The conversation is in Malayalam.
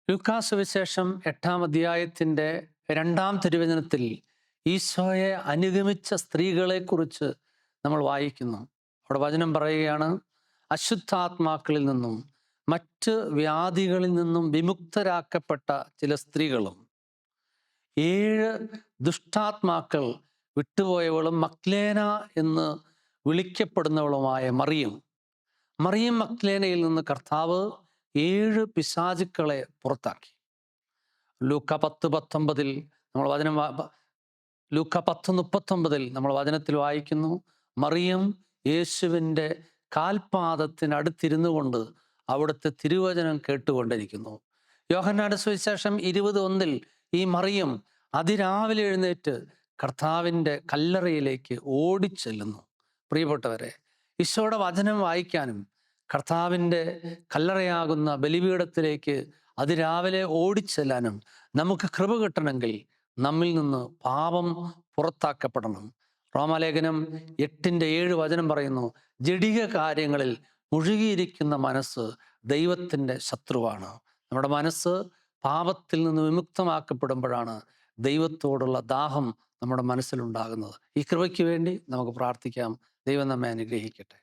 ലൂക്കാ സുവിശേഷം 8-ാം അധ്യായത്തിൻ്റെ 2-ാം തിരുവചനത്തിൽ ഈശോയെ അനുഗമിച്ച സ്ത്രീകളെക്കുറിച്ച് നമ്മൾ വായിക്കുന്നു. അവിടെ വചനം പറയുകയാണ്, അശുദ്ധാത്മാക്കളിൽ നിന്നും മറ്റ് വ്യാധികളിൽ നിന്നും വിമുക്തരാക്കപ്പെട്ട ചില സ്ത്രീകളും 7 ദുഷ്ടാത്മാക്കൾ വിട്ടുപോയവളും മഗ്ദലേന എന്ന് വിളിക്കപ്പെടുന്നവളുമായ മറിയം മഗ്ദലേനയിൽ നിന്ന് കർത്താവ് 7 പിശാചുക്കളെ പുറത്താക്കി. ലൂക്ക 10:19 നമ്മൾ വചനം ലൂക്ക 10:39 നമ്മൾ വചനത്തിൽ വായിക്കുന്നു, മറിയം യേശുവിൻ്റെ കാൽപാദത്തിനടുത്തിരുന്നു കൊണ്ട് അവിടുത്തെ തിരുവചനം കേട്ടുകൊണ്ടിരിക്കുന്നു. യോഹന്നാന്റെ സുവിശേഷം 20:1 ഈ മറിയം അതിരാവിലെ എഴുന്നേറ്റ് കർത്താവിൻ്റെ കല്ലറയിലേക്ക് ഓടിച്ചെല്ലുന്നു. പ്രിയപ്പെട്ടവരെ, ഈശോയുടെ വചനം വായിക്കാനും കർത്താവിൻ്റെ കല്ലറയാകുന്ന ബലിപീഠത്തിലേക്ക് അതിരാവിലെ ഓടിച്ചെല്ലാനും നമുക്ക് കൃപ കിട്ടണമെങ്കിൽ നമ്മിൽ നിന്ന് പാപം പുറത്താക്കപ്പെടണം. റോമാലേഖനം 8:7 വചനം പറയുന്നു, ജഡിക കാര്യങ്ങളിൽ മുഴുകിയിരിക്കുന്ന മനസ്സ് ദൈവത്തിൻ്റെ ശത്രുവാണ്. നമ്മുടെ മനസ്സ് പാപത്തിൽ നിന്ന് വിമുക്തമാക്കപ്പെടുമ്പോഴാണ് ദൈവത്തോടുള്ള ദാഹം നമ്മുടെ മനസ്സിലുണ്ടാകുന്നത്. ഈ കൃപയ്ക്ക് വേണ്ടി നമുക്ക് പ്രാർത്ഥിക്കാം. ദൈവം നമ്മെ അനുഗ്രഹിക്കട്ടെ.